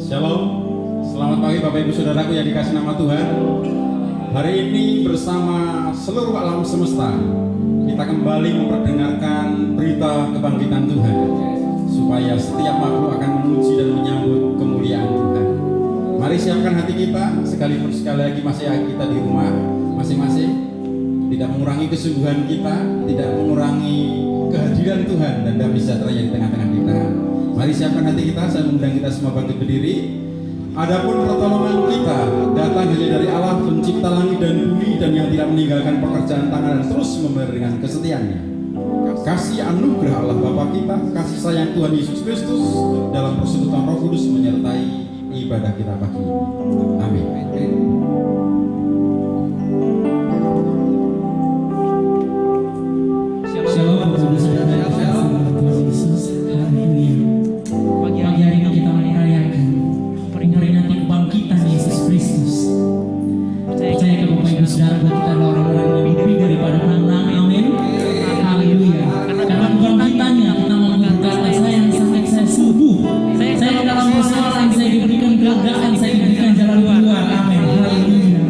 Shalom, selamat pagi Bapak Ibu Saudaraku yang dikasih nama Tuhan. Hari ini bersama seluruh alam semesta kita kembali memperdengarkan berita kebangkitan Tuhan, supaya setiap makhluk akan memuji dan menyambut kemuliaan Tuhan. Mari siapkan hati kita, sekalipun sekali lagi masih kita di rumah masing-masing, tidak mengurangi kesungguhan kita, tidak mengurangi kehadiran Tuhan dan damai sejahtera yang di tengah-tengah kita. Mari siapkan hati kita, saya mengundang kita semua bangkit berdiri. Adapun pertolongan kita datang hanya dari Allah, pencipta langit dan bumi, dan yang tidak meninggalkan pekerjaan tangan dan terus memberi dengan kesetiaannya. Kasih anugerah Allah Bapa kita, kasih sayang Tuhan Yesus Kristus dalam persekutuan Roh Kudus menyertai ibadah kita pagi ini. Amin. Shalom, saudara-saudara, Tuhan Yesus. Haleluya. Pagi hari ini kita merayakan memperingati kebangkitan Yesus Kristus. Percaya ke Bapak Ibu Saudara, bahwa kita adalah orang-orang yang lebih daripada menang. Amin. Haleluya. Karena kebangkitannya kita mengatakan saya sembuh. Saya dalam persoalan, saya diberikan kelegaan, saya diberikan jalan keluar. Amin. Haleluya.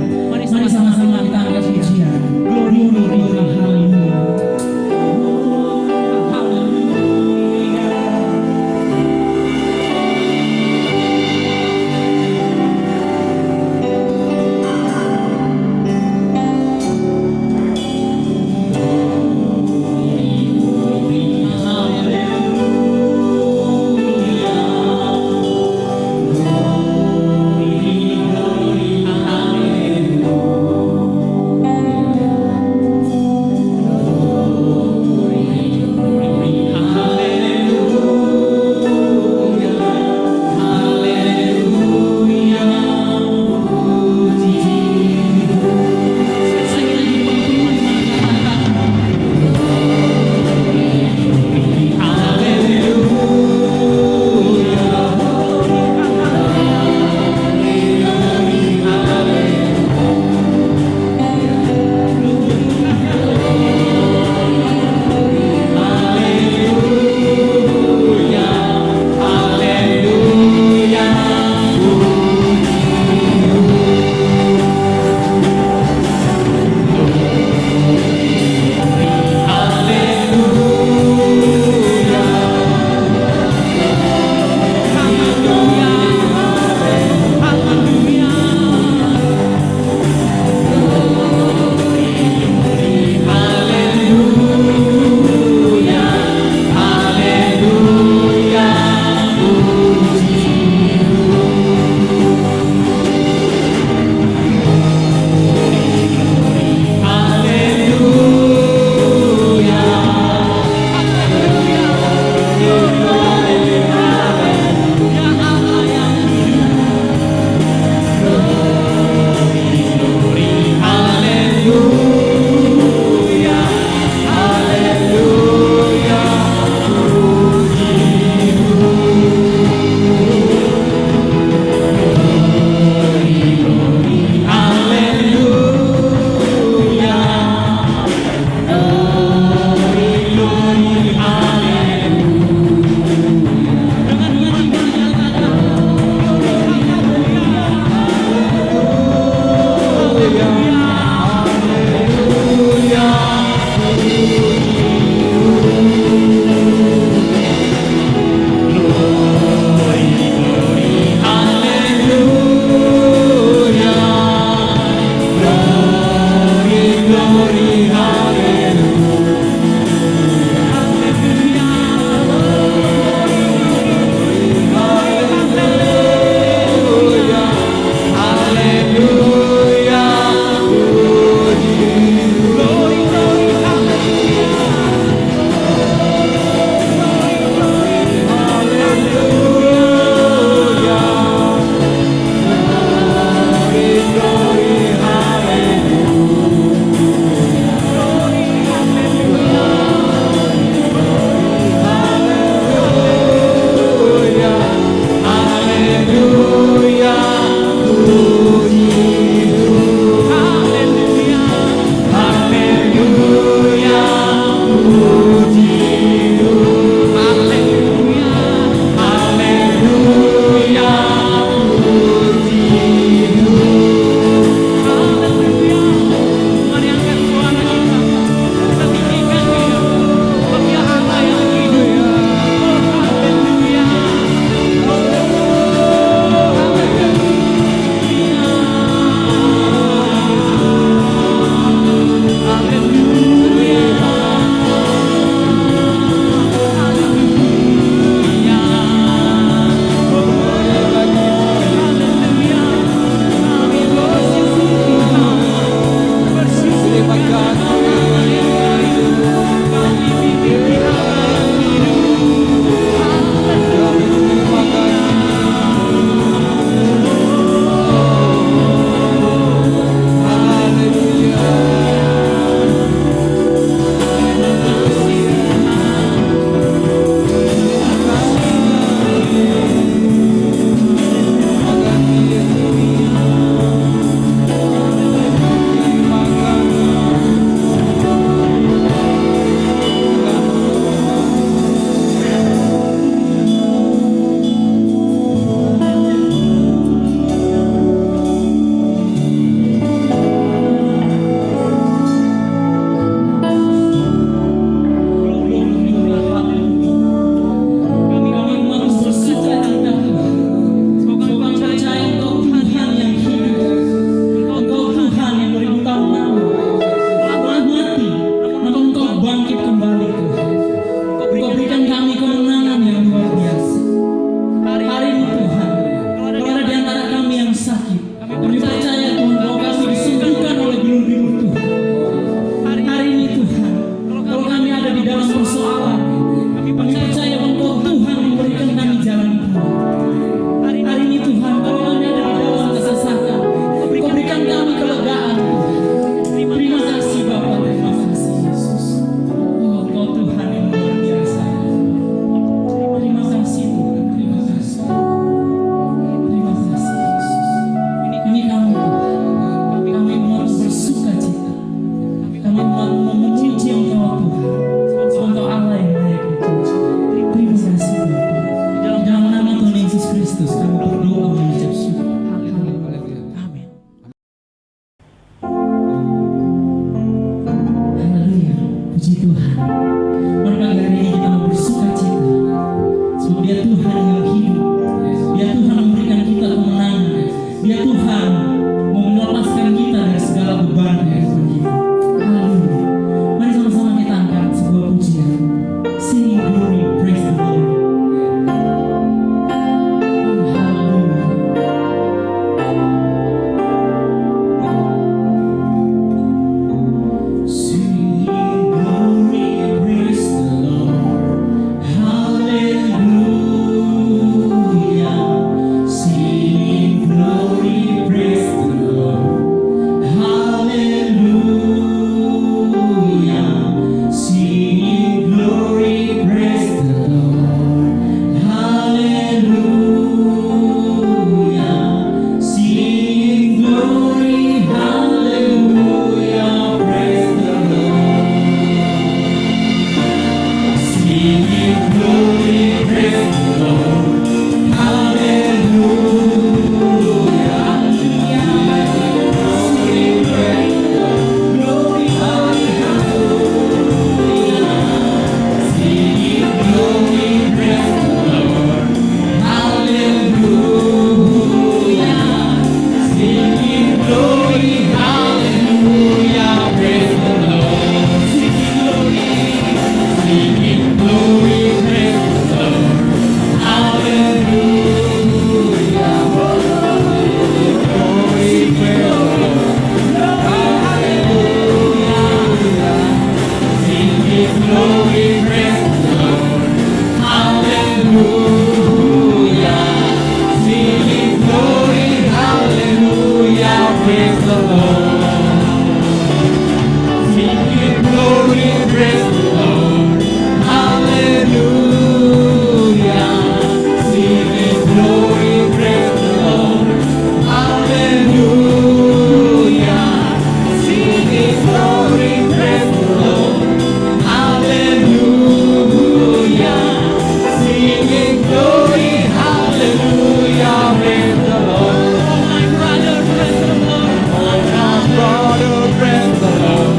Singing glory, hallelujah, praise the Lord. Oh my brother, praise the Lord. Oh my brother, praise the Lord.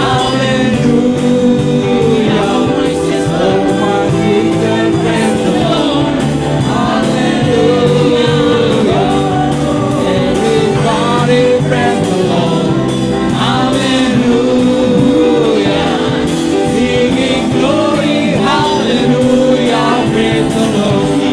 Hallelujah. Oh my sister, Oh my sister, praise the Lord. Hallelujah. Everybody praise the Lord. Hallelujah. Singing glory, hallelujah, praise the Lord.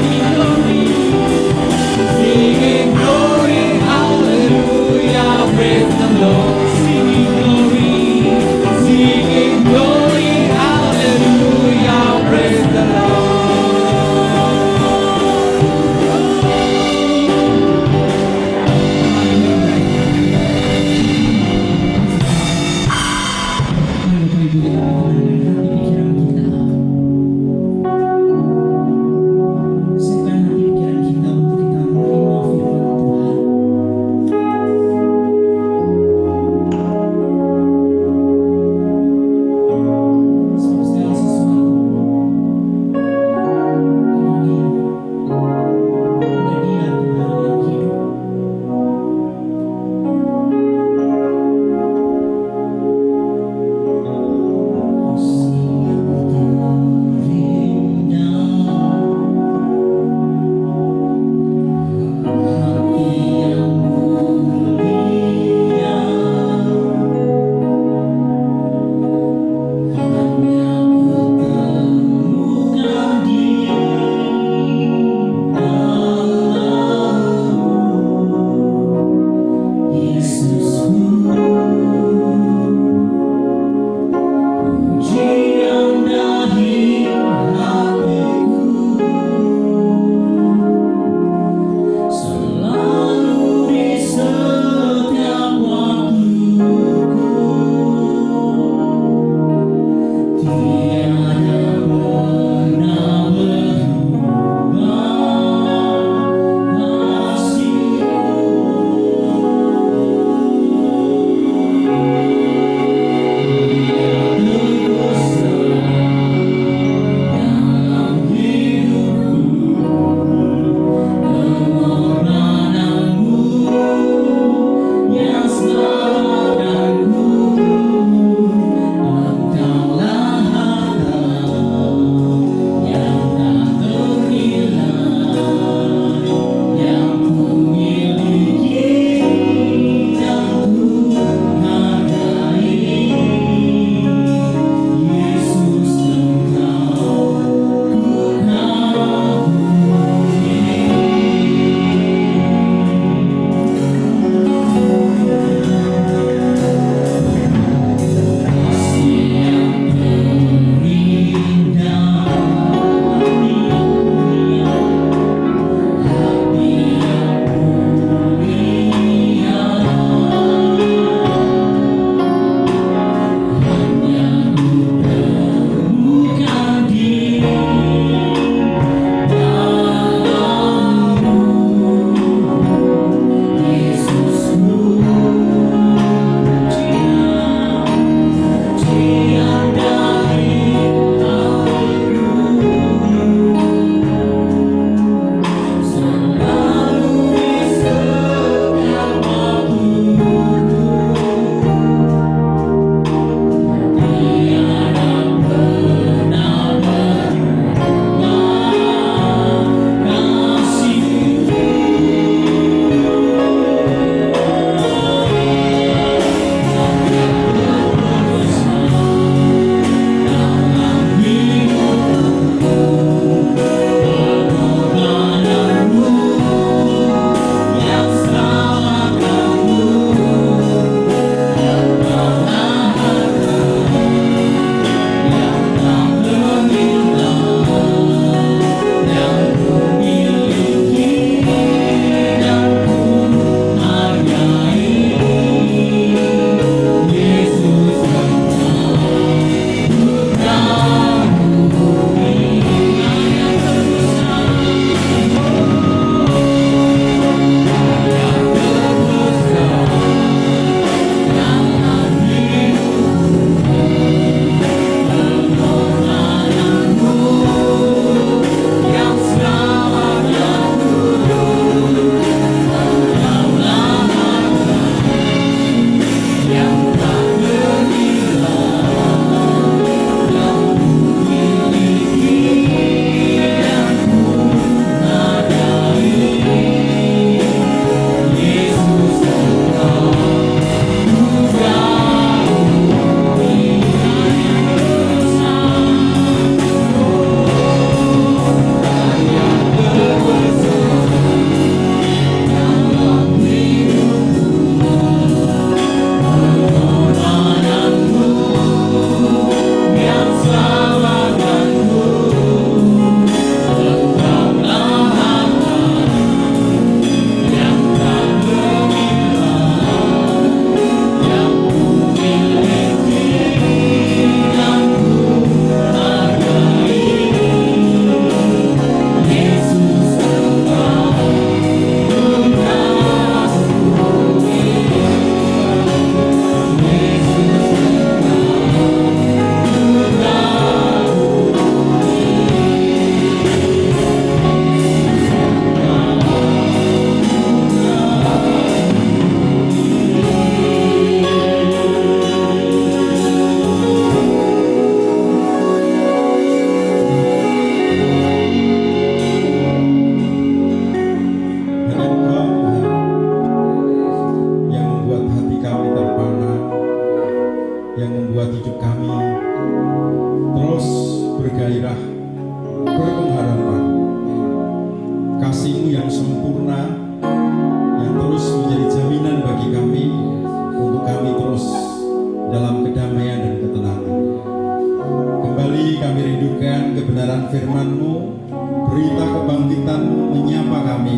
berita kebangkitan-Mu menyapa kami,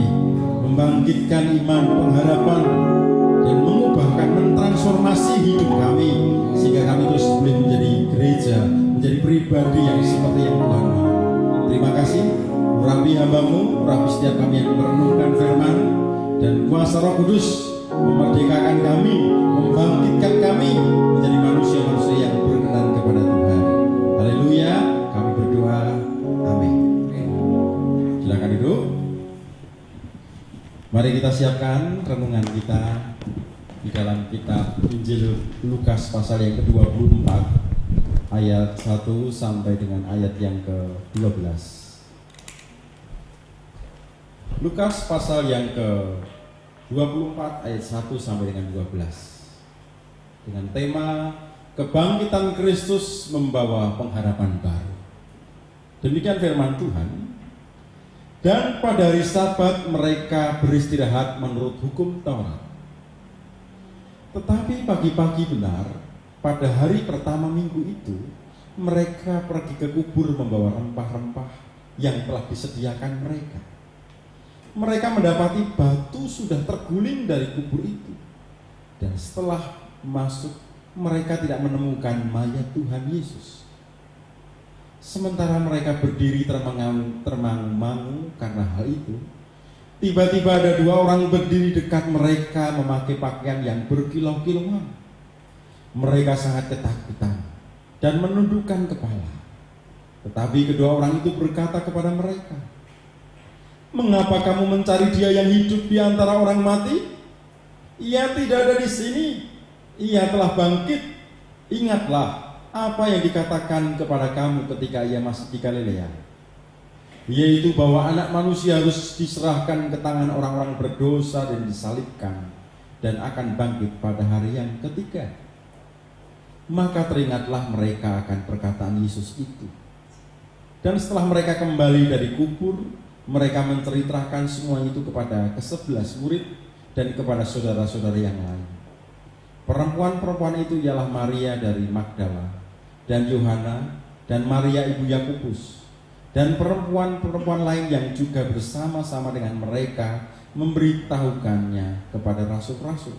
membangkitkan iman, pengharapan, dan mengubahkan, mentransformasi hidup kami, sehingga kami terus boleh menjadi gereja, menjadi pribadi yang seperti yang Tuhan mau. Terima kasih, urapi hamba-Mu, urapi setiap kami yang merenungkan firman, dan kuasa Roh Kudus memerdekakan kami, membangkitkan kami menjadi manusia-manusia yang berkenan kepada Tuhan. Haleluya, kami berdoa, amin. Silakan duduk. Mari kita siapkan renungan kita di dalam kitab Injil Lukas pasal yang ke-24 ayat 1 sampai dengan ayat yang ke-12. Lukas pasal yang ke-24 ayat 1 sampai dengan 12 dengan tema kebangkitan Kristus membawa pengharapan baru. Demikian firman Tuhan. Dan pada hari Sabat mereka beristirahat menurut hukum Taurat. Tetapi pagi-pagi benar, pada hari pertama minggu itu, mereka pergi ke kubur membawa rempah-rempah yang telah disediakan mereka. Mereka mendapati batu sudah terguling dari kubur itu. Dan setelah masuk, mereka tidak menemukan mayat Tuhan Yesus. Sementara mereka berdiri termangu-mangu karena hal itu, tiba-tiba ada dua orang berdiri dekat mereka memakai pakaian yang berkilau-kilauan. Mereka sangat ketakutan dan menundukkan kepala. Tetapi kedua orang itu berkata kepada mereka, "Mengapa kamu mencari Dia yang hidup di antara orang mati? Ia tidak ada di sini. Ia telah bangkit. Ingatlah apa yang dikatakan kepada kamu ketika ia masih di Galilea, yaitu bahwa anak manusia harus diserahkan ke tangan orang-orang berdosa dan disalibkan, dan akan bangkit pada hari yang ketiga." Maka teringatlah mereka akan perkataan Yesus itu. Dan setelah mereka kembali dari kubur, mereka menceritakan semua itu kepada ke-11 murid dan kepada saudara-saudara yang lain. Perempuan-perempuan itu ialah Maria dari Magdala, dan Yohana, dan Maria ibu Yakobus, dan perempuan-perempuan lain yang juga bersama-sama dengan mereka memberitahukannya kepada rasul-rasul.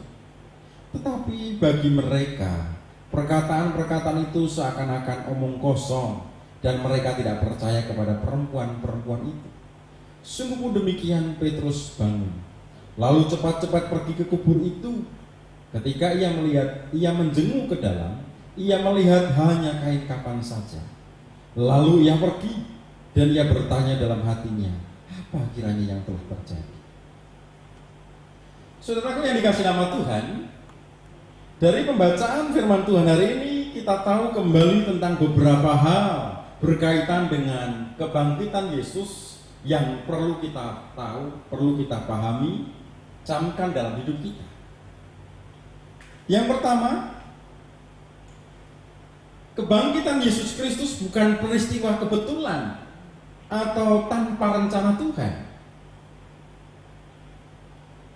Tetapi bagi mereka, perkataan-perkataan itu seakan-akan omong kosong, dan mereka tidak percaya kepada perempuan-perempuan itu. Sungguh pun demikian, Petrus bangun, lalu cepat-cepat pergi ke kubur itu. Ketika ia menjenguk ke dalam, ia melihat hanya kain kafan saja. Lalu ia pergi dan ia bertanya dalam hatinya, apa kiranya yang telah terjadi? Saudaraku yang dikasih nama Tuhan, dari pembacaan firman Tuhan hari ini kita tahu kembali tentang beberapa hal berkaitan dengan kebangkitan Yesus yang perlu kita tahu, perlu kita pahami, camkan dalam hidup kita. Yang pertama, kebangkitan Yesus Kristus bukan peristiwa kebetulan atau tanpa rencana Tuhan.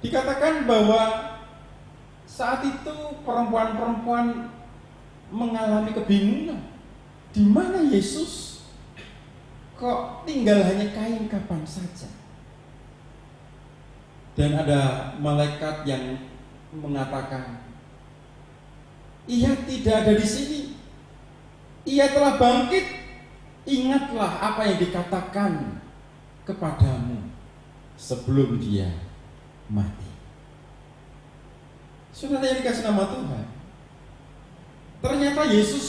Dikatakan bahwa saat itu perempuan-perempuan mengalami kebingungan. Di mana Yesus? Kok tinggal hanya kain kafan saja? Dan ada malaikat yang mengatakan, "Ia tidak ada di sini. Ia telah bangkit. Ingatlah apa yang dikatakan kepadamu sebelum dia mati." Saudara yang dikasih nama Tuhan, ternyata Yesus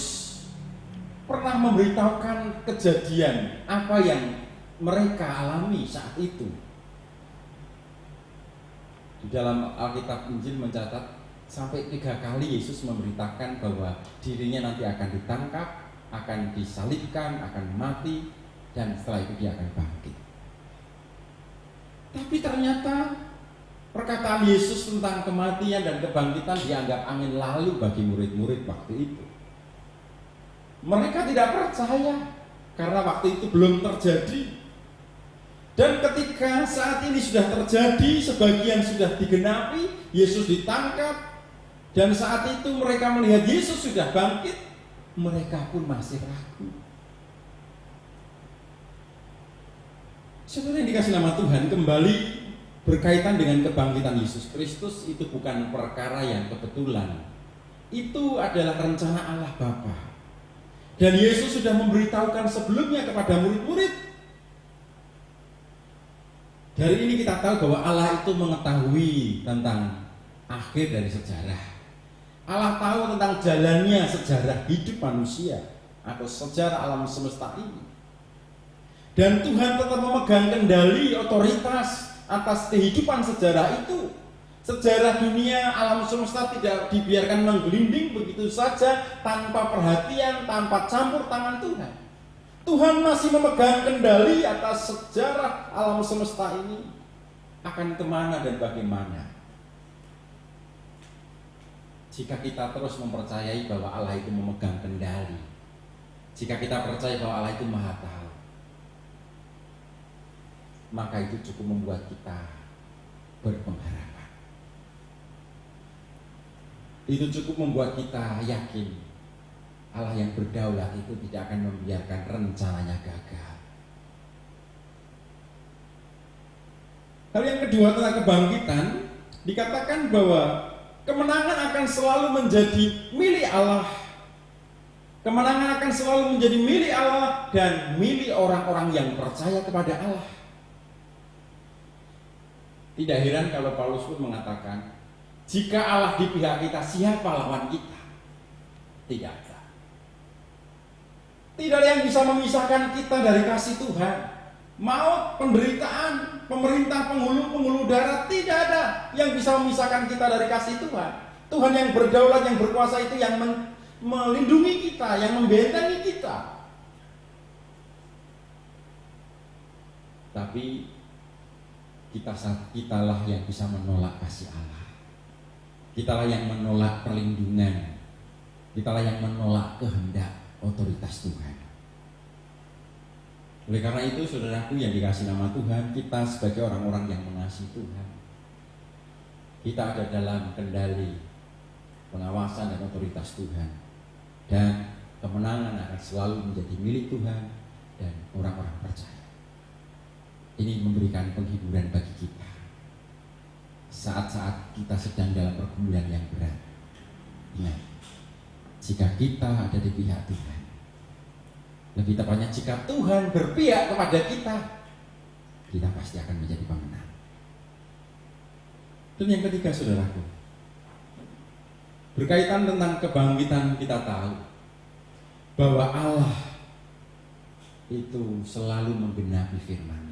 pernah memberitahukan kejadian apa yang mereka alami saat itu. Di dalam Alkitab Injil mencatat sampai 3 kali Yesus memberitakan bahwa dirinya nanti akan ditangkap, akan disalibkan, akan mati, dan setelah itu dia akan bangkit. Tapi ternyata perkataan Yesus tentang kematian dan kebangkitan dianggap angin lalu bagi murid-murid waktu itu. Mereka tidak percaya karena waktu itu belum terjadi. Dan ketika saat ini sudah terjadi, sebagian sudah digenapi, Yesus ditangkap, dan saat itu mereka melihat Yesus sudah bangkit, mereka pun masih ragu. Saudara yang dikasih nama Tuhan, kembali berkaitan dengan kebangkitan Yesus Kristus itu bukan perkara yang kebetulan. Itu adalah rencana Allah Bapa. Dan Yesus sudah memberitahukan sebelumnya kepada murid-murid. Dari ini kita tahu bahwa Allah itu mengetahui tentang akhir dari sejarah. Allah tahu tentang jalannya sejarah hidup manusia atau sejarah alam semesta ini. Dan Tuhan tetap memegang kendali otoritas atas kehidupan sejarah itu. Sejarah dunia alam semesta tidak dibiarkan menggelinding begitu saja tanpa perhatian, tanpa campur tangan Tuhan. Tuhan masih memegang kendali atas sejarah alam semesta ini. Akan kemana dan bagaimana? Jika kita terus mempercayai bahwa Allah itu memegang kendali, jika kita percaya bahwa Allah itu Maha Tahu, maka itu cukup membuat kita berpengharapan. Itu cukup membuat kita yakin Allah yang berdaulat itu tidak akan membiarkan rencananya gagal. Hal yang kedua tentang kebangkitan, dikatakan bahwa kemenangan akan selalu menjadi milik Allah. Kemenangan akan selalu menjadi milik Allah dan milik orang-orang yang percaya kepada Allah. Tidak heran kalau Paulus pun mengatakan, jika Allah di pihak kita, siapa lawan kita? Tidak ada. Tidak ada yang bisa memisahkan kita dari kasih Tuhan. Maut, penderitaan, pemerintah, penghulu darat, tidak ada yang bisa memisahkan kita dari kasih Tuhan. Tuhan yang berdaulat, yang berkuasa itu yang melindungi kita, yang membentengi kita. Tapi kitalah yang bisa menolak kasih Allah. Kitalah yang menolak perlindungan. Kitalah yang menolak kehendak otoritas Tuhan. Oleh karena itu, saudaraku yang dikasih nama Tuhan, kita sebagai orang-orang yang mengasihi Tuhan, kita ada dalam kendali pengawasan dan otoritas Tuhan, dan kemenangan akan selalu menjadi milik Tuhan dan orang-orang percaya. Ini memberikan penghiburan bagi kita saat-saat kita sedang dalam pergumulan yang berat. Ingat, jika kita ada di pihak Tuhan, lebih tepatnya jika Tuhan berpihak kepada kita, kita pasti akan menjadi pemenang. Dan yang ketiga, saudaraku, berkaitan tentang kebangkitan, kita tahu bahwa Allah itu selalu menggenapi firman-Nya.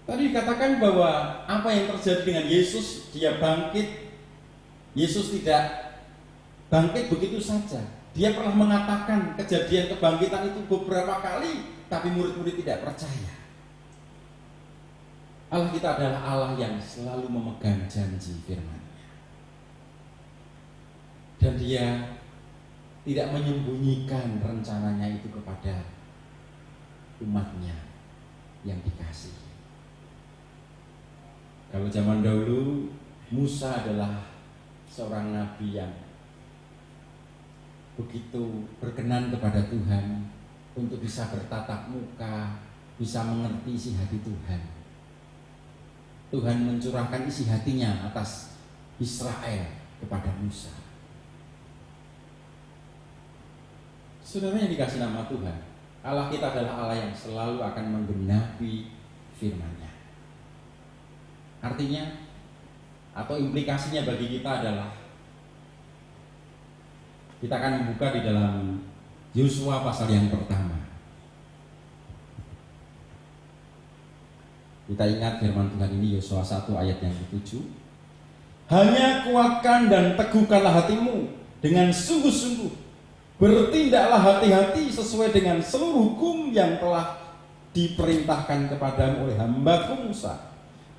Tadi dikatakan bahwa apa yang terjadi dengan Yesus, dia bangkit. Yesus tidak bangkit begitu saja. Dia pernah mengatakan kejadian kebangkitan itu beberapa kali, tapi murid-murid tidak percaya. Allah kita adalah Allah yang selalu memegang janji firman-Nya. Dan Dia tidak menyembunyikan rencananya itu kepada umat-Nya yang dikasihi. Kalau zaman dahulu, Musa adalah seorang nabi yang begitu berkenan kepada Tuhan untuk bisa bertatap muka, bisa mengerti isi hati Tuhan. Tuhan mencurahkan isi hatinya atas Israel kepada Musa. Saudara yang dikasih nama Tuhan, Allah kita adalah Allah yang selalu akan menggenapi firman-Nya. Artinya atau implikasinya bagi kita adalah kita akan membuka di dalam Yosua pasal yang pertama. Kita ingat firman Tuhan ini, Yosua 1 ayat yang ke-7. Hanya kuatkan dan teguhkanlah hatimu dengan sungguh-sungguh. Bertindaklah hati-hati sesuai dengan seluruh hukum yang telah diperintahkan kepadamu oleh hamba-Ku Musa.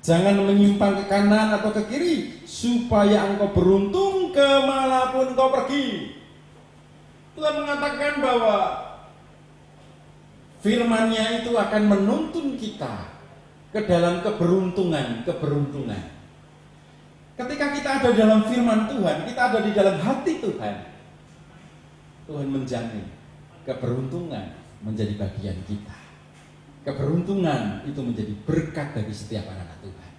Jangan menyimpang ke kanan atau ke kiri, supaya engkau beruntung kemanapun kau pergi. Tuhan mengatakan bahwa firman-Nya itu akan menuntun kita ke dalam keberuntungan. Ketika kita ada dalam firman Tuhan, kita ada di dalam hati Tuhan. Tuhan menjamin keberuntungan menjadi bagian kita. keberuntungan itu menjadi berkat bagi setiap anak Tuhan.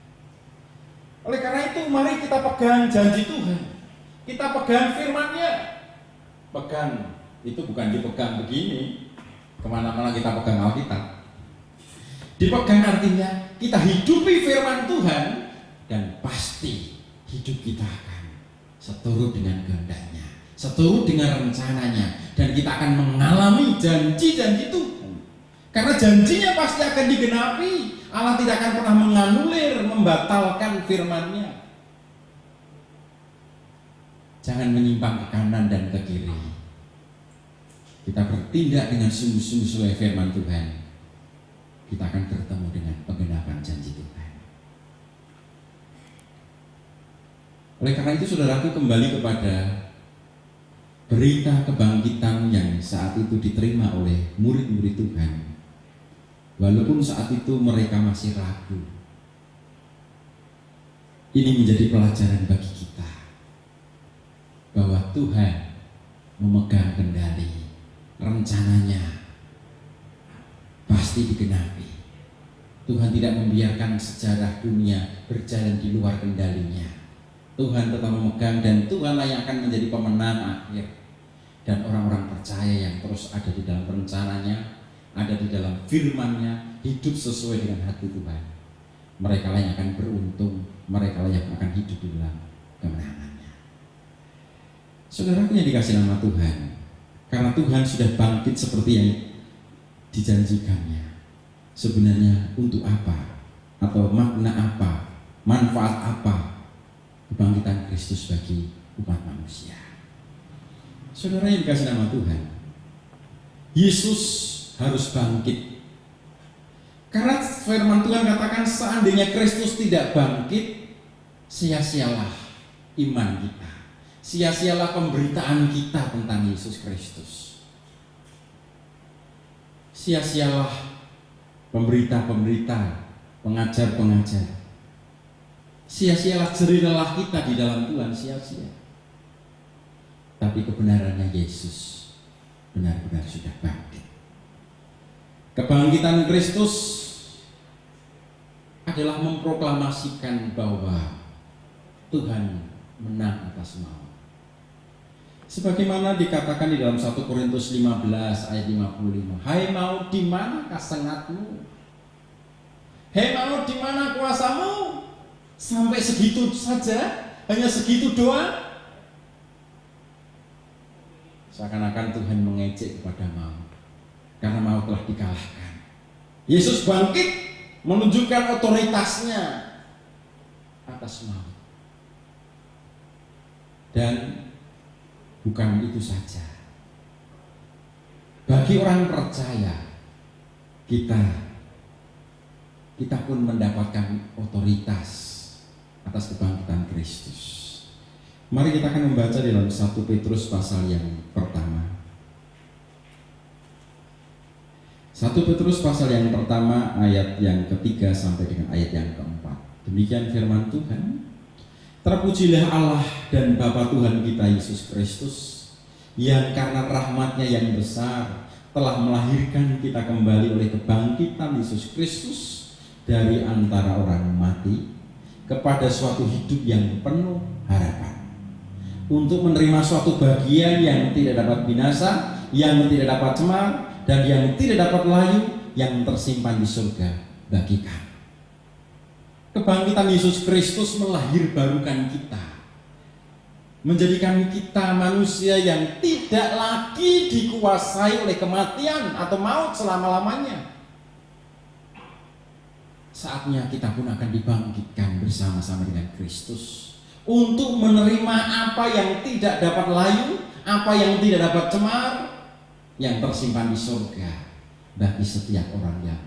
Oleh karena itu, mari kita pegang janji Tuhan. Kita pegang firman-Nya. Pegang, itu bukan dipegang begini, kemana-mana kita pegang Alkitab. Dipegang artinya kita hidupi firman Tuhan, dan pasti hidup kita akan seturut dengan kehendak-Nya, seturut dengan rencananya, dan kita akan mengalami janji-janji Tuhan. Karena janjinya pasti akan digenapi. Allah tidak akan pernah menganulir, membatalkan firman-Nya. Jangan menyimpang ke kanan dan ke kiri. Kita bertindak dengan sungguh-sungguh sesuai firman Tuhan. Kita akan bertemu dengan penggenapan janji Tuhan. Oleh karena itu, saudaraku, kembali kepada berita kebangkitan yang saat itu diterima oleh murid-murid Tuhan. Walaupun saat itu mereka masih ragu, ini menjadi pelajaran bagi kita bahwa Tuhan memegang kendali, rencananya pasti digenapi. Tuhan tidak membiarkan sejarah dunia berjalan di luar kendalinya. Tuhan tetap memegang, dan Tuhanlah yang akan menjadi pemenang akhir. Dan orang-orang percaya yang terus ada di dalam rencananya, ada di dalam firman-Nya, hidup sesuai dengan hati Tuhan, mereka lah yang akan beruntung, mereka lah yang akan hidup di dalam kemenangannya. Saudaraku yang dikasihi nama Tuhan, karena Tuhan sudah bangkit seperti yang dijanjikannya, sebenarnya untuk apa, atau makna apa, manfaat apa kebangkitan Kristus bagi umat manusia? Saudara yang dikasihi nama Tuhan, Yesus harus bangkit. Karena firman Tuhan katakan, seandainya Kristus tidak bangkit, sia-sialah iman kita, sia-sialah pemberitaan kita tentang Yesus Kristus, sia-sialah pemberita-pemberita, pengajar-pengajar, sia-sialah jerih lelah kita di dalam Tuhan, sia-sia. Tapi kebenarannya Yesus benar-benar sudah bangkit. Kebangkitan Kristus adalah memproklamasikan bahwa Tuhan menang atas maut. Sebagaimana dikatakan di dalam 1 Korintus 15 ayat 55, hai maut, di manakah sengatmu? Hai maut, di mana kuasamu? Sampai segitu saja, hanya segitu doang. Seakan-akan Tuhan mengejek kepada maut, karena maut telah dikalahkan. Yesus bangkit menunjukkan otoritasnya atas maut. Dan bukan itu saja, bagi orang percaya, kita pun mendapatkan otoritas atas kebangkitan Kristus. Mari kita akan membaca di dalam 1 Petrus pasal yang pertama. 1 Petrus pasal yang pertama ayat yang ketiga sampai dengan ayat yang keempat. Demikian firman Tuhan. Terpujilah Allah dan Bapa Tuhan kita Yesus Kristus, yang karena rahmat-Nya yang besar telah melahirkan kita kembali oleh kebangkitan Yesus Kristus dari antara orang mati kepada suatu hidup yang penuh harapan, untuk menerima suatu bagian yang tidak dapat binasa, yang tidak dapat cemar, dan yang tidak dapat layu, yang tersimpan di surga bagi kami. Kebangkitan Yesus Kristus melahirbarukan kita, menjadikan kita manusia yang tidak lagi dikuasai oleh kematian atau maut selama-lamanya. Saatnya kita pun akan dibangkitkan bersama-sama dengan Kristus untuk menerima apa yang tidak dapat layu, apa yang tidak dapat cemar, yang tersimpan di surga bagi setiap orang yang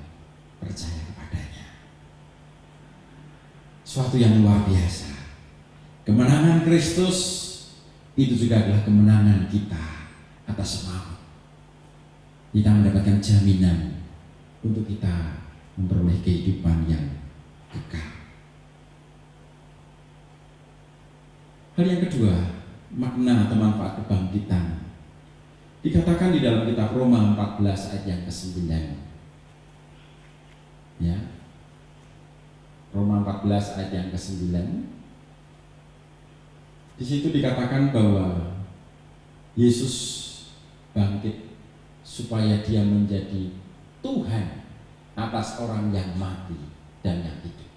percaya kepadanya. Suatu yang luar biasa. Kemenangan Kristus itu juga adalah kemenangan kita atas maut. Kita mendapatkan jaminan untuk kita memperoleh kehidupan yang kekal. Hal yang kedua, makna atau manfaat kebangkitan dikatakan di dalam kitab Roma 14 ayat yang ke-9. Roma 14 ayat yang ke-9. Di situ dikatakan bahwa Yesus bangkit supaya dia menjadi Tuhan atas orang yang mati dan yang hidup.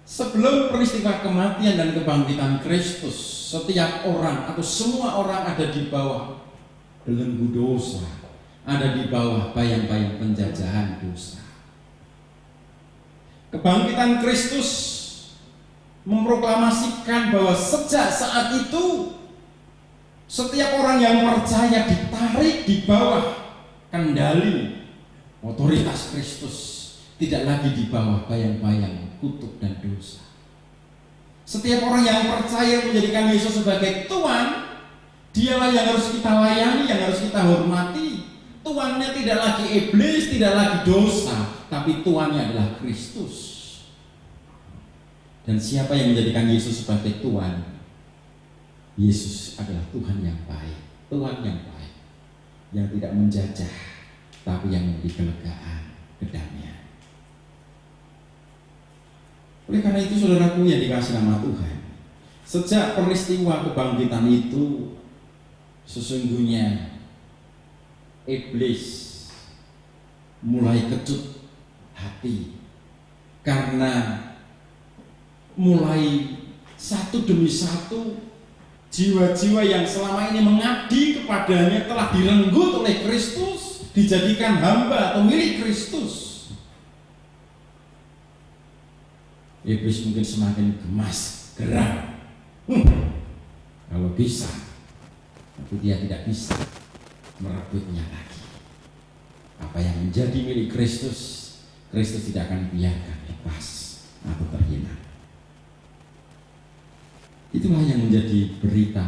Sebelum peristiwa kematian dan kebangkitan Kristus, setiap orang atau semua orang ada di bawah belenggu dosa, ada di bawah bayang-bayang penjajahan dosa. Kebangkitan Kristus memproklamasikan bahwa sejak saat itu setiap orang yang percaya ditarik di bawah kendali otoritas Kristus, tidak lagi di bawah bayang-bayang kutuk dan dosa. Setiap orang yang percaya menjadikan Yesus sebagai Tuhan, dialah yang harus kita layani, yang harus kita hormati. Tuannya tidak lagi iblis, tidak lagi dosa, tapi Tuannya adalah Kristus. Dan siapa yang menjadikan Yesus sebagai Tuhan? Yesus adalah Tuhan yang baik, Tuhan yang baik, yang tidak menjajah, tapi yang memberi kelegaan, kedamaian. Oleh karena itu, saudaraku yang dikasih nama Tuhan, sejak peristiwa kebangkitan itu, sesungguhnya iblis mulai kecut hati, karena mulai satu demi satu jiwa-jiwa yang selama ini mengabdi kepadanya telah direnggut oleh Kristus, dijadikan hamba atau milik Kristus. Iblis mungkin semakin gemas, geram, kalau bisa, tapi dia tidak bisa merebutnya lagi. Apa yang menjadi milik Kristus, Kristus tidak akan biarkan lepas atau terhina. Itulah yang menjadi berita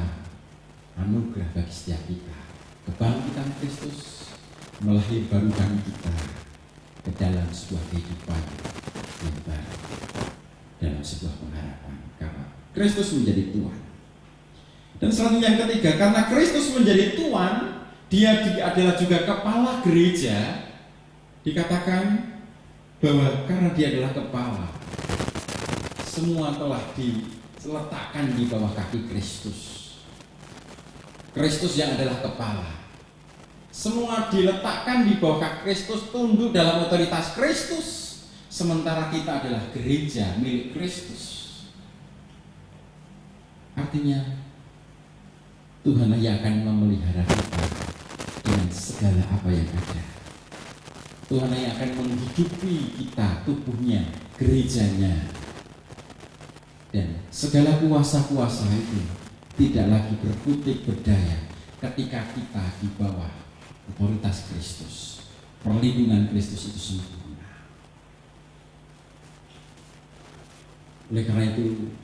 anugerah bagi setiap kita. Kebangkitan Kristus melahirkan kita ke dalam sebuah kehidupan yang baru, dalam sebuah pengharapan, karena Kristus menjadi Tuhan. Dan selanjutnya yang ketiga, karena Kristus menjadi Tuhan, Dia adalah juga kepala gereja. Dikatakan bahwa karena Dia adalah kepala, semua telah diletakkan di bawah kaki Kristus. Kristus yang adalah kepala, semua diletakkan di bawah kaki Kristus, tunduk dalam otoritas Kristus. Sementara kita adalah gereja milik Kristus. Artinya Tuhan yang akan memelihara kita dengan segala apa yang ada. Tuhan yang akan menghidupi kita, tubuhnya, gerejanya. Dan segala kuasa-kuasa itu tidak lagi berkutik berdaya ketika kita di bawah otoritas Kristus. Perlindungan Kristus itu sempurna. Oleh karena itu,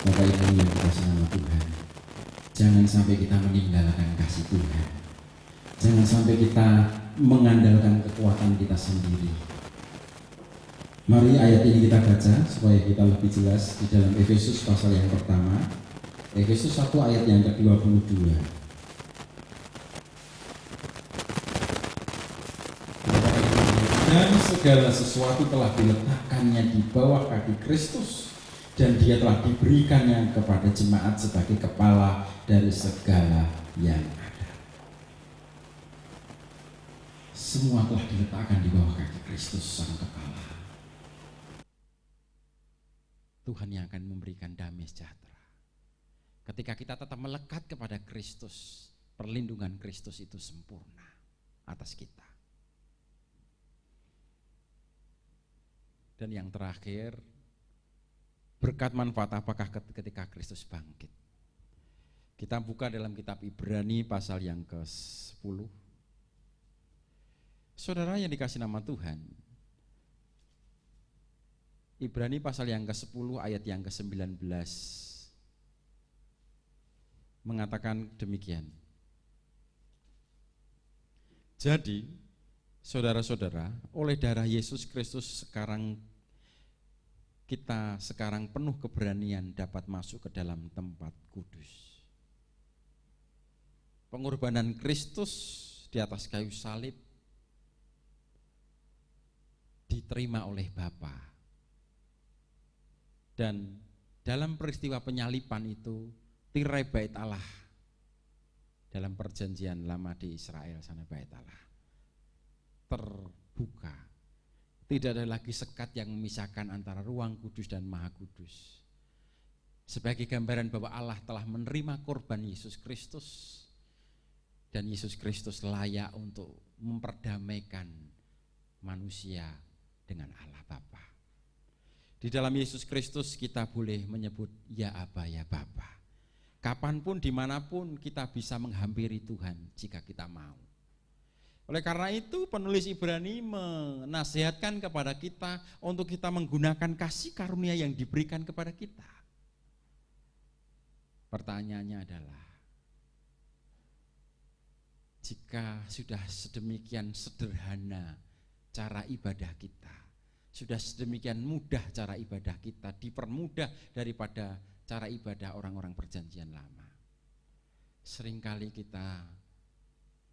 Bapak Ibu yang dikasihi nama Tuhan, jangan sampai kita meninggalkan kasih Tuhan. Jangan sampai kita mengandalkan kekuatan kita sendiri. Mari ayat ini kita baca supaya kita lebih jelas di dalam Efesus pasal yang pertama, Efesus 1 ayat yang ke-22. Dan segala sesuatu telah diletakkannya di bawah kaki Kristus, dan Dia telah diberikannya kepada jemaat sebagai kepala dari segala yang ada. Semua telah diletakkan di bawah kaki Kristus sang kepala. Tuhan yang akan memberikan damai sejahtera. Ketika kita tetap melekat kepada Kristus, perlindungan Kristus itu sempurna atas kita. Dan yang terakhir, berkat manfaat apakah ketika Kristus bangkit? Kita buka dalam kitab Ibrani pasal yang ke-10. Saudara yang dikasih nama Tuhan, Ibrani pasal yang ke-10 ayat yang ke-19 mengatakan demikian. Jadi, saudara-saudara, oleh darah Yesus Kristus kita sekarang penuh keberanian dapat masuk ke dalam tempat kudus. Pengorbanan Kristus di atas kayu salib diterima oleh Bapa. Dan dalam peristiwa penyalipan itu, tirai bait Allah dalam perjanjian lama di Israel sana, bait Allah terbuka. Tidak ada lagi sekat yang memisahkan antara ruang kudus dan maha kudus. Sebagai gambaran bahwa Allah telah menerima korban Yesus Kristus, dan Yesus Kristus layak untuk memperdamaikan manusia dengan Allah Bapa. Di dalam Yesus Kristus kita boleh menyebut ya Aba, ya Bapa. Kapanpun, dimanapun kita bisa menghampiri Tuhan jika kita mau. Oleh karena itu penulis Ibrani menasihatkan kepada kita untuk kita menggunakan kasih karunia yang diberikan kepada kita. Pertanyaannya adalah, jika sudah sedemikian sederhana cara ibadah kita, sudah sedemikian mudah cara ibadah kita, dipermudah daripada cara ibadah orang-orang perjanjian lama, seringkali kita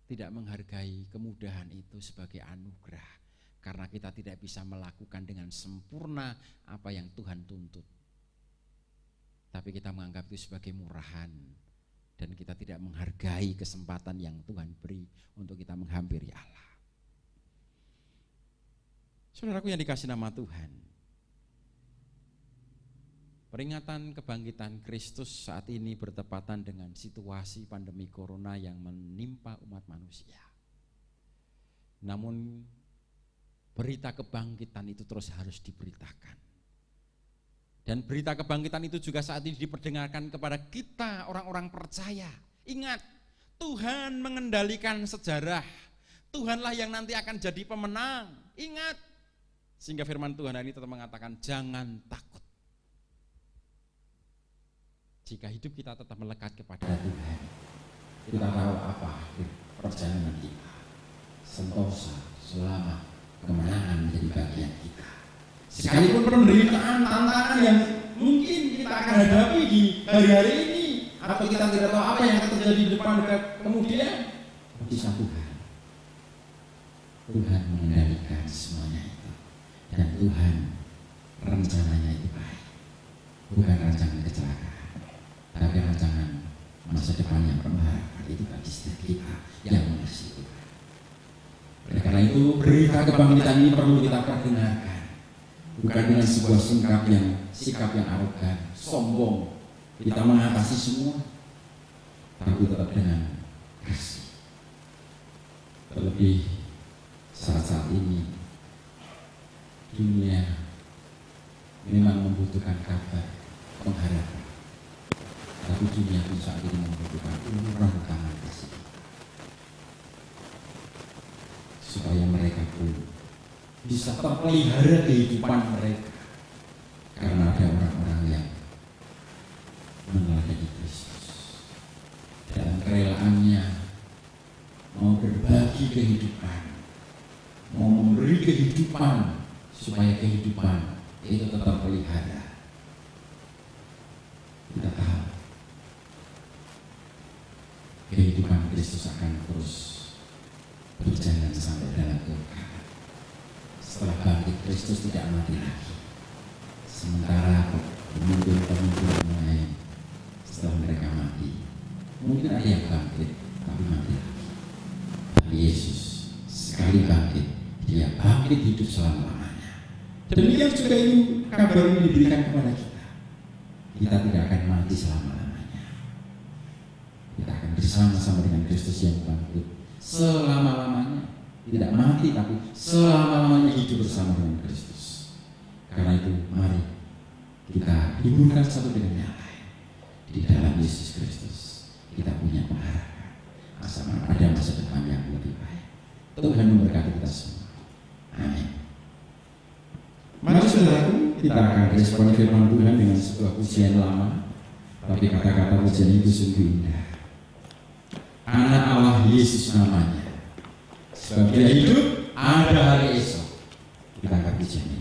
tidak menghargai kemudahan itu sebagai anugerah, karena kita tidak bisa melakukan dengan sempurna apa yang Tuhan tuntut. Tapi kita menganggap itu sebagai murahan, dan kita tidak menghargai kesempatan yang Tuhan beri untuk kita menghampiri Allah. Saudaraku yang dikasih nama Tuhan, peringatan kebangkitan Kristus saat ini bertepatan dengan situasi pandemi corona yang menimpa umat manusia. Namun berita kebangkitan itu terus harus diberitakan. Dan berita kebangkitan itu juga saat ini diperdengarkan kepada kita orang-orang percaya. Ingat, Tuhan mengendalikan sejarah. Tuhanlah yang nanti akan jadi pemenang. Ingat, sehingga firman Tuhan ini tetap mengatakan jangan takut. Jika hidup kita tetap melekat kepada Tuhan, kita tahu apa perjalanan kita. Sentosa, selamat, kemenangan menjadi bagian kita. Sekalipun penderitaan, tantangan yang mungkin kita akan hadapi di hari-hari ini, atau kita tidak tahu apa yang akan terjadi di depan kemudian, bisa Tuhan mengendalikan semuanya itu, dan Tuhan rencananya itu baik, bukan rancangan kecelakaan, tapi rancangan masa depan yang berharap itu bagi setiap kita yang mengasihi Tuhan. Oleh karena itu berita kebangkitan ini perlu kita perdengarkan. Bukan dengan sebuah sikap yang arogan, sombong, kita mengatasi semua, tapi tetap dengan kasih. Terlebih saat-saat ini dunia memang membutuhkan kabar, pengharapan, tapi dunia pun saat ini membutuhkan uluran tangan kasih, supaya mereka pun bisa terpelihara kehidupan mereka, karena ada orang-orang yang meneladani Kristus dalam kerelaannya, mau berbagi kehidupan, mau memberi kehidupan supaya kehidupan itu tetap terpelihara. Kita tahu kehidupan Kristus akan terus berjalan sampai dalam kekal. Setelah bangkit Kristus tidak mati lagi. Sementara pemimpin-pemimpin lain setelah mereka mati, mungkin ada yang bangkit tapi mati lagi. Tapi Yesus sekali bangkit, dia bangkit hidup selama-lamanya. Demikian juga ini kabar ini diberikan kepada kita. Kita tidak akan mati selama-lamanya. Kita akan bersama-sama dengan Kristus yang bangkit selama-lamanya. Tidak mati tapi selama-lamanya hidup bersama dengan Kristus. Karena itu mari kita hiburkan satu dengan yang lain. Di dalam Yesus Kristus kita punya pengharapan ada masa depan yang lebih baik. Tuhan memberkati kita semua. Amin. Mari saudaraku, kita akan respon firman Tuhan dengan sebuah pujian lama, tapi kata-kata pujian itu sungguh indah. Anak Allah Yesus namanya. Sebab dia hidup, ada hari esok. Kita akan pujian ini.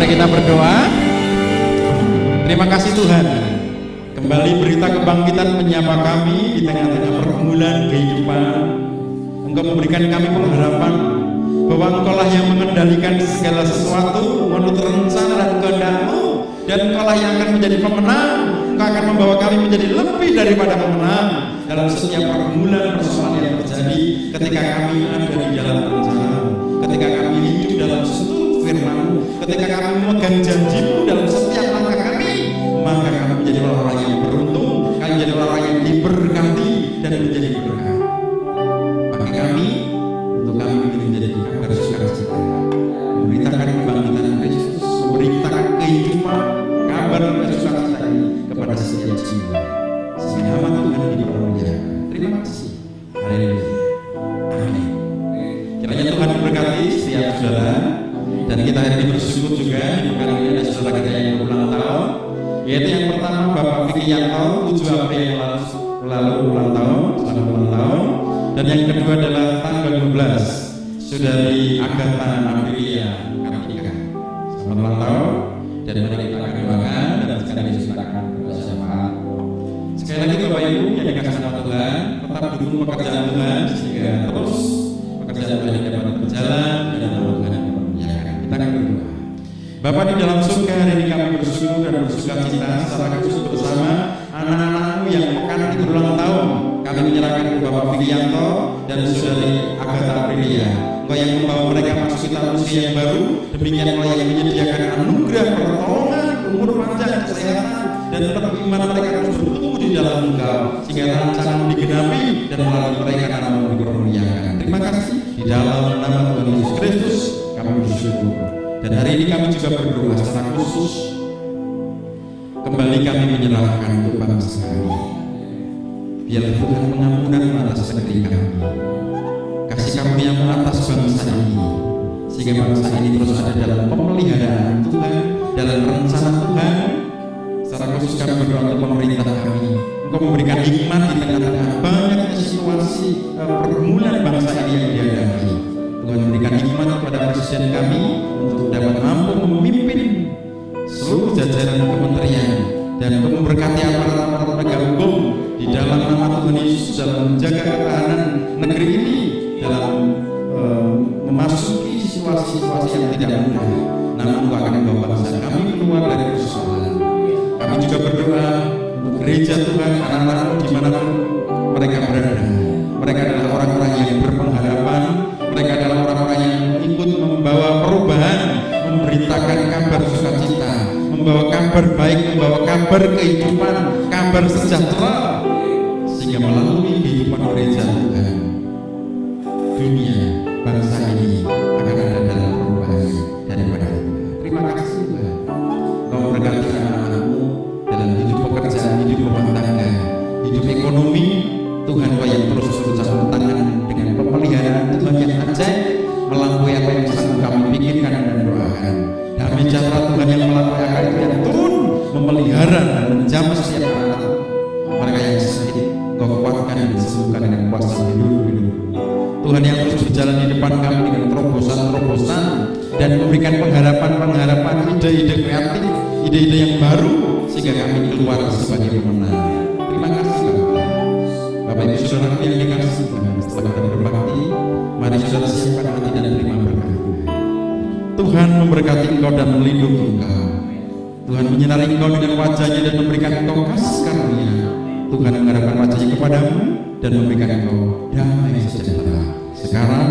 Mari kita berdoa. Terima kasih Tuhan. Kembali berita kebangkitan menyapa kami di tengah-tengah pergumulan kehidupan. Engkau memberikan kami pengharapan bahwa Engkaulah yang mengendalikan segala sesuatu menurut rencana dan kehendak-Mu, dan Engkaulah yang akan menjadi pemenang. Engkau akan membawa kami menjadi lebih daripada pemenang dalam setiap pergumulan persoalan yang terjadi ketika kami ada di dalam rencana, ketika kami hidup dalam seluruh firman-Mu, ketika kami memegang janji-Mu dalam setiap langkah kami, maka kami menjadi orang yang beruntung, kami menjadi orang yang diberkati dan menjadi berkah. Maka kami, untuk kami ingin menjadi kabar sukacita, memberitakan kebangkitan Kristus, memberitakan kehidupan, kabar sukacita ini kepada setiap jiwa, sehingga nama Tuhan dipermuliakan. Terima kasih. Haleluya. Amin. Kiranya Tuhan memberkati setiap saudara, dan kita hari ini bersyukur juga karena ada saudara kita yang berulang tahun, yaitu yang pertama Bapak Vicky Yanto 7 April yang lalu ulang tahun, selamat ulang tahun. Dan yang kedua adalah tanggal 12 Saudari Agatha Aprilia Kartika. Selamat ulang tahun, dan mari kita akan doakan dan sekali lagi kita akan berdoa syafaat. Sekali lagi Bapak Ibu yang dikasih nama Tuhan, tetap dukung pekerjaan Tuhan sehingga terus pekerjaan Tuhan dapat berjalan dan nama Tuhan dapat memuliakan. Kita akan berdoa. Bapa di dalam surga, hari ini kami bersyukur dan bersukacita secara khusus bersama anak-anak-Mu yang akan berulang tahun. Kami menyerahkan ke Bapak Vicky Yanto dan Saudari Agatha Aprilia. Engkau yang membawa mereka masuk ke tahun usia yang baru, demikian Engkau yang menyediakan anugerah pertolongan, umur panjang, kesehatan, dan tetap iman mereka terus bertumbuh di dalam Engkau, sehingga rancangan digenapi dan melalui mereka nama-Mu dipermuliakan. Terima kasih di dalam nama Tuhan Yesus Kristus kami bersyukur. Dan hari ini kami juga berdoa secara khusus, kembali kami menyerahkan untuk bangsa kami. Biarlah Tuhan mengampunan atas negeri kami, kasih karunia atas bangsa ini, sehingga bangsa ini terus ada dalam pemeliharaan Tuhan, dalam rencana Tuhan. Secara khusus kami berdoa untuk pemerintah kami, Engkau memberikan hikmat di tengah-tengah banyaknya situasi pergumulan bangsa ini yang dihadapi. Tuhan memberikan hikmat kepada presiden kami untuk dapat mampu memimpin seluruh jajaran kementerian, dan untuk memberkati aparat-aparat penegak hukum di dalam nama Tuhan Yesus dalam menjaga ketahanan negeri ini, dalam memasuki situasi-situasi yang tidak mudah. Namun Engkau akan membawa bangsa kami keluar dari persoalan. Kami juga berdoa untuk gereja Tuhan, anak-anak dimanapun mereka berada. Mereka adalah orang-orang yang berpengharapan, mereka adalah orang-orang yang ikut membawa perubahan, memberitakan kabar sukacita, membawa kabar baik, membawa kabar kehidupan, kabar sejahtera, sehingga melalui kehidupan gereja Tuhan, dunia, bangsa ini akan ada dalam perubahan daripada Tuhan. Terima kasih Tuhan. Kau memberkati anak-anak-Mu dalam hidup pekerjaan, hidup rumah tangga, hidup ekonomi. Tuhan Kau yang terus bercampur tangan dengan pemeliharaan Tuhan yang ajaib, melampaui apa yang sanggup kami pikirkan dan doakan. Damai sejahtera Tuhan yang melampaui akal itu yang turun memelihara dan menjamah setiap anak mereka yang sakit. Kau kuatkan dan sembuhkan dengan kuasa hidup. Tuhan yang terus berjalan di depan kami dengan terobosan-terobosan dan memberikan pengharapan-pengharapan, ide-ide kreatif, ide-ide yang baru, sehingga kami keluar sebagai pemenang. Terima kasih Bapak Ibu Saudara yang dikasihi Tuhan. Setelah kita berbakti, mari saudara siapkan hati dan terima berkat. Tuhan memberkati engkau dan melindungi engkau. Tuhan menyinari engkau dengan wajah-Nya dan memberikan engkau kasih karunia. Tuhan mengharapkan wajah-Nya kepadamu dan memberikan engkau damai sejahtera sekarang